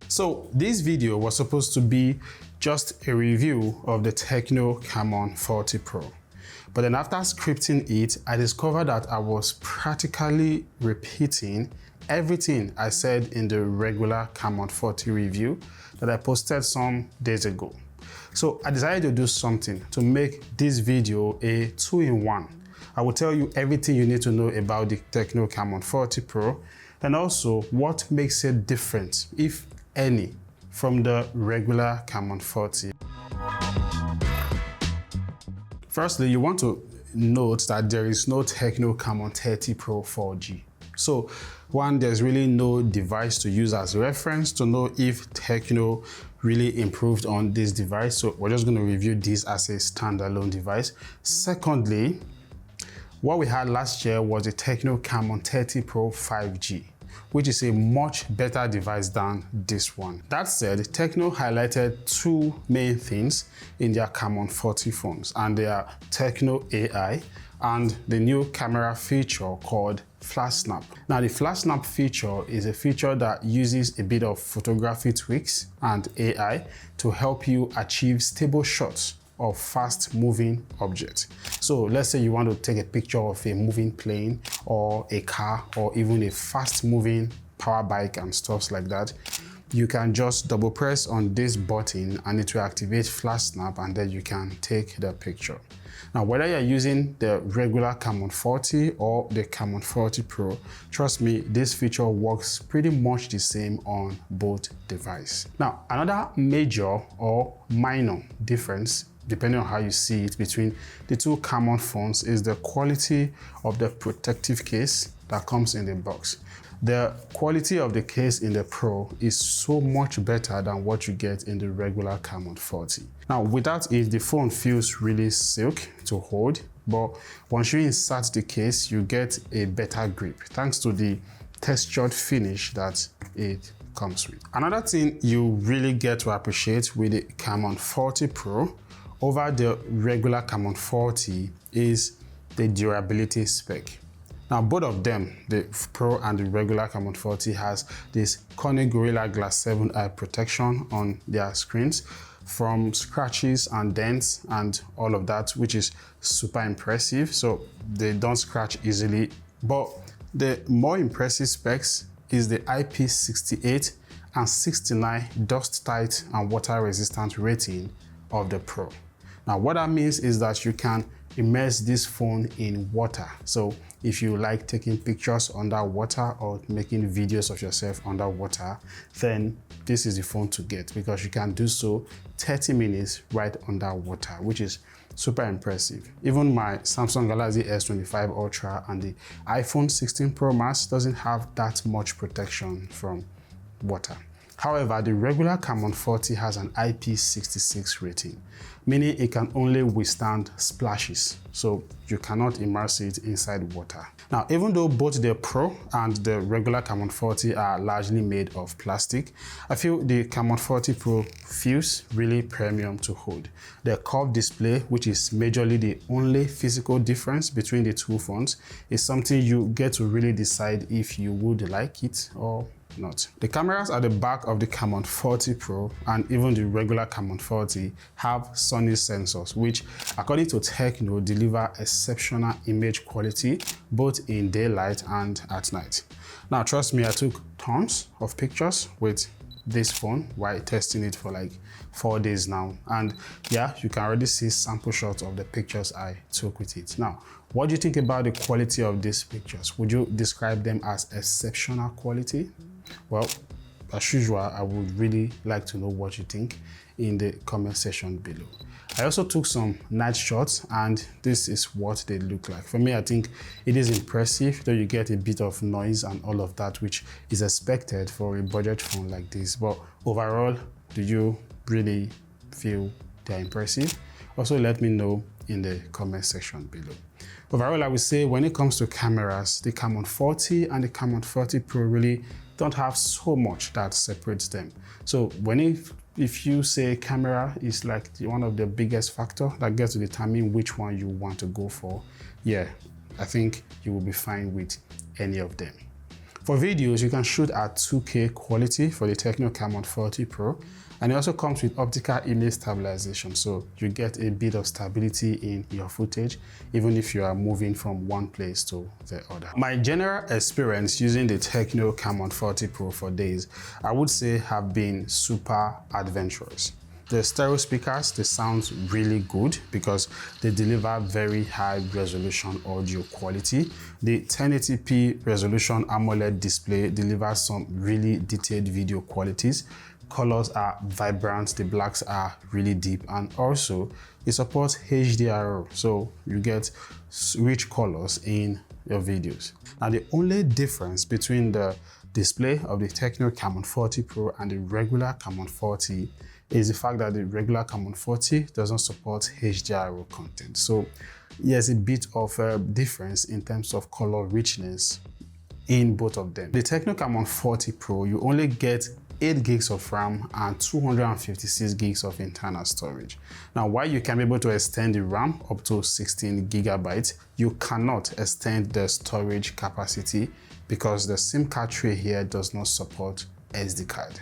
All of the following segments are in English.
So this video was supposed to be just a review of the Tecno Camon 40 Pro. But then after scripting it, I discovered that I was practically repeating everything I said in the regular Camon 40 review that I posted some days ago. So I decided to do something to make this video a two-in-one. I will tell you everything you need to know about the Tecno Camon 40 Pro and also what makes it different, if any, from the regular Camon 40. Firstly, you want to note that there is no Tecno Camon 30 Pro 4G. So one, there's really no device to use as reference to know if Tecno really improved on this device. So we're just going to review this as a standalone device. Secondly, what we had last year was the Tecno Camon 30 Pro 5G, which is a much better device than this one. That said, Tecno highlighted two main things in their Camon 40 phones, and they are Tecno AI and the new camera feature called FlashSnap. Now, the FlashSnap feature is a feature that uses a bit of photography tweaks and AI to help you achieve stable shots of fast-moving objects. So let's say you want to take a picture of a moving plane or a car or even a fast-moving power bike and stuff like that. You can just double press on this button and it will activate FlashSnap, and then you can take the picture. Now, whether you're using the regular Camon 40 or the Camon 40 Pro, trust me, this feature works pretty much the same on both devices. Now, another major or minor difference, depending on how you see it, between the two Camon phones is the quality of the protective case that comes in the box. The quality of the case in the Pro is so much better than what you get in the regular Camon 40. Now, without it, the phone feels really silk to hold, but once you insert the case, you get a better grip thanks to the textured finish that it comes with. Another thing you really get to appreciate with the Camon 40 Pro over the regular Camon 40 is the durability spec. Now, both of them, the Pro and the regular Camon 40, has this Corning Gorilla Glass 7 eye protection on their screens from scratches and dents and all of that, which is super impressive. So they don't scratch easily. But the more impressive specs is the IP68 and 69 dust tight and water resistant rating of the Pro. Now, what that means is that you can immerse this phone in water. So if you like taking pictures underwater or making videos of yourself underwater, then this is the phone to get, because you can do so 30 minutes right underwater, which is super impressive. Even my Samsung Galaxy S25 Ultra and the iPhone 16 Pro Max doesn't have that much protection from water. However, the regular Camon 40 has an IP66 rating, meaning it can only withstand splashes, so you cannot immerse it inside water. Now, even though both the Pro and the regular Camon 40 are largely made of plastic, I feel the Camon 40 Pro feels really premium to hold. The curved display, which is majorly the only physical difference between the two phones, is something you get to really decide if you would like it or not. The cameras at the back of the Camon 40 Pro and even the regular Camon 40 have Sony sensors, which according to Tecno deliver exceptional image quality both in daylight and at night. Now, trust me, I took tons of pictures with this phone while testing it for like 4 days now, and yeah, you can already see sample shots of the pictures I took with it. Now, what do you think about the quality of these pictures? Would you describe them as exceptional quality? Well, as usual, I would really like to know what you think in the comment section below. I also took some night shots, and this is what they look like. For me, I think it is impressive, though you get a bit of noise and all of that, which is expected for a budget phone like this. But overall, do you really feel they're impressive? Also, let me know in the comment section below. Overall, I would say when it comes to cameras, the Camon 40 and the Camon 40 Pro really don't have so much that separates them. So if you say camera is like one of the biggest factor that gets to determine which one you want to go for, yeah, I think you will be fine with any of them. For videos, you can shoot at 2K quality for the Tecno Camon 40 Pro, and it also comes with optical image stabilization, so you get a bit of stability in your footage even if you are moving from one place to the other. My general experience using the Tecno Camon 40 Pro for days, I would say, have been super adventurous. The stereo speakers, they sound really good because they deliver very high resolution audio quality. The 1080p resolution AMOLED display delivers some really detailed video qualities. Colors are vibrant, the blacks are really deep, and also it supports HDR, so you get rich colors in your videos. Now, the only difference between the display of the Tecno Camon 40 Pro and the regular Camon 40 is the fact that the regular Camon 40 doesn't support HDR content. So there's a bit of a difference in terms of color richness in both of them. The Tecno Camon 40 Pro, you only get 8 gigs of RAM and 256 gigs of internal storage. Now, while you can be able to extend the RAM up to 16 gigabytes, you cannot extend the storage capacity because the SIM card tray here does not support SD card.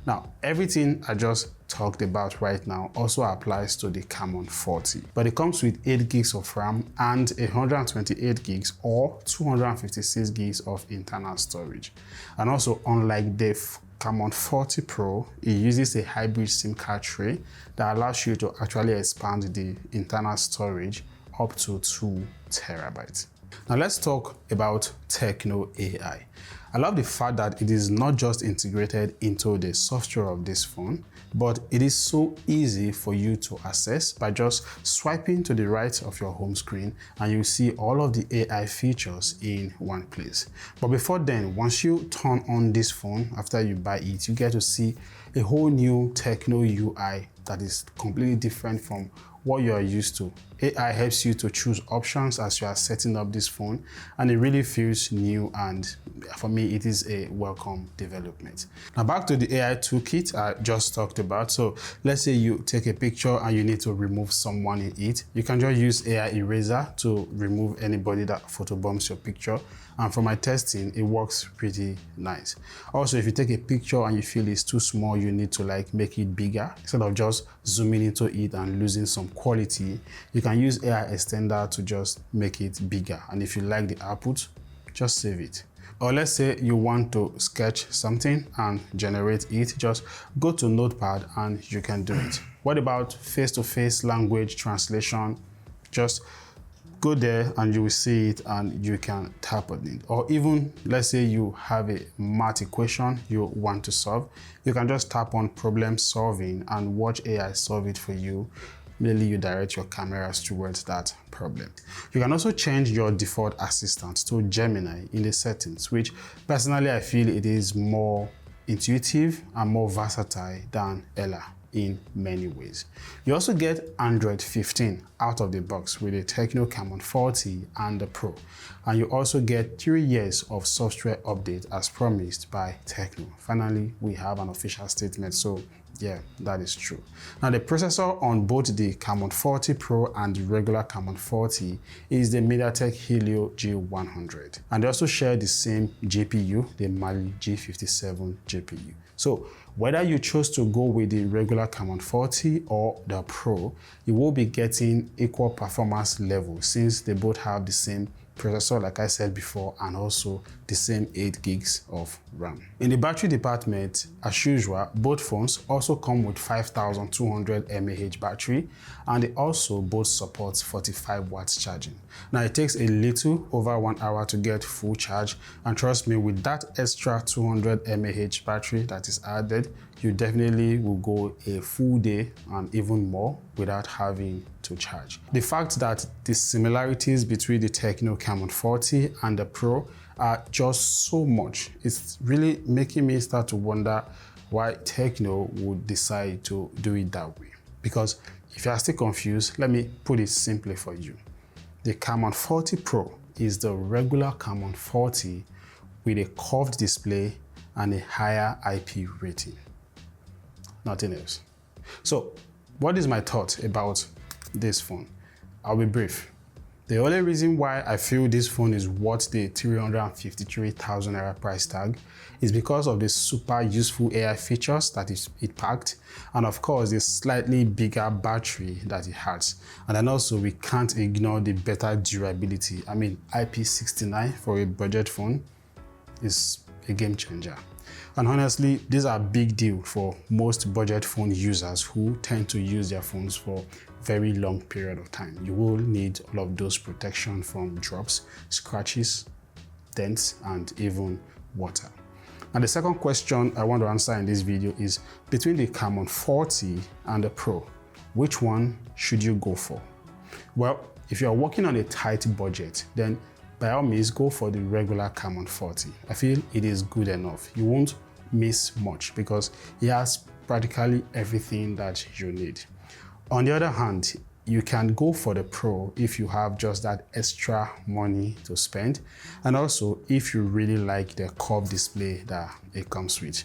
Now, everything I just talked about right now also applies to the Camon 40, but it comes with 8 gigs of RAM and 128 gigs or 256 gigs of internal storage. And also, unlike the Camon 40 Pro, it uses a hybrid SIM card tray that allows you to actually expand the internal storage up to 2 terabytes. Now let's talk about Tecno AI. I love the fact that it is not just integrated into the software of this phone, but it is so easy for you to access by just swiping to the right of your home screen, and you see all of the AI features in one place. But before then, once you turn on this phone after you buy it, you get to see a whole new Tecno UI that is completely different from what you are used to. AI helps you to choose options as you are setting up this phone, and it really feels new, and for me it is a welcome development. Now back to the AI toolkit I just talked about. So let's say you take a picture and you need to remove someone in it. You can just use AI eraser to remove anybody that photobombs your picture, and for my testing it works pretty nice. Also, if you take a picture and you feel it's too small, you need to make it bigger. Instead of just zooming into it and losing some quality, you can use AI extender to just make it bigger, and if you like the output, just save it. Or let's say you want to sketch something and generate it, just go to Notepad and you can do it. What about face-to-face language translation? Just go there and you will see it and you can tap on it. Or even let's say you have a math equation you want to solve, you can just tap on problem solving and watch AI solve it for you. Mainly you direct your cameras towards that problem. You can also change your default assistant to Gemini in the settings, which personally I feel it is more intuitive and more versatile than Ella in many ways. You also get Android 15 out of the box with the Tecno Camon 40 and the Pro. And you also get 3 years of software update as promised by Tecno. Finally, we have an official statement, so yeah, that is true. Now, the processor on both the Camon 40 Pro and the regular Camon 40 is the MediaTek Helio G100. And they also share the same GPU, the Mali G57 GPU. So whether you chose to go with the regular Camon 40 or the Pro, you will be getting equal performance level since they both have the same processor, like I said before, and also the same 8 gigs of RAM. In the battery department, as usual, both phones also come with 5200 mAh battery, and they also both support 45 watts charging. Now, it takes a little over 1 hour to get full charge, and trust me, with that extra 200 mAh battery that is added, you definitely will go a full day and even more without having to charge. The fact that the similarities between the Tecno Camon 40 and the Pro are just so much, it's really making me start to wonder why Tecno would decide to do it that way. Because if you are still confused, let me put it simply for you. The Camon 40 Pro is the regular Camon 40 with a curved display and a higher IP rating. Nothing else. So, what is my thought about this phone? I'll be brief. The only reason why I feel this phone is worth the 353,000 naira price tag is because of the super useful AI features that it packed, and of course the slightly bigger battery that it has. And then also we can't ignore the better durability. I mean, IP69 for a budget phone is a game changer. And honestly, these are a big deal for most budget phone users who tend to use their phones for very long period of time. You will need all of those protection from drops, scratches, dents, and even water. And the second question I want to answer in this video is, between the Camon 40 and the Pro, which one should you go for? Well, if you're working on a tight budget, then by all means go for the regular Camon 40. I feel it is good enough. You won't miss much because it has practically everything that you need. On the other hand, you can go for the Pro if you have just that extra money to spend, and also if you really like the curved display that it comes with.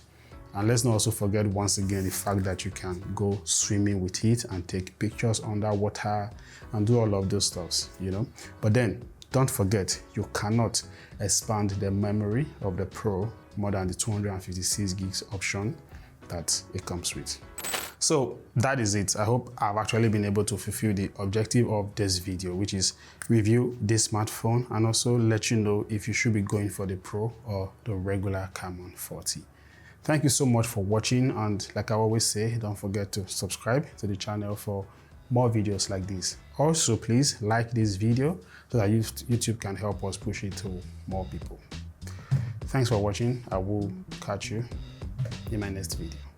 And let's not also forget once again the fact that you can go swimming with it and take pictures underwater and do all of those stuff, you know. But then don't forget, you cannot expand the memory of the Pro more than the 256 gigs option that it comes with. So that is it. I hope I've actually been able to fulfill the objective of this video, which is review this smartphone and also let you know if you should be going for the Pro or the regular Camon 40. Thank you so much for watching, and like I always say, don't forget to subscribe to the channel for more videos like this. Also, please like this video so that YouTube can help us push it to more people. Thanks for watching. I will catch you in my next video.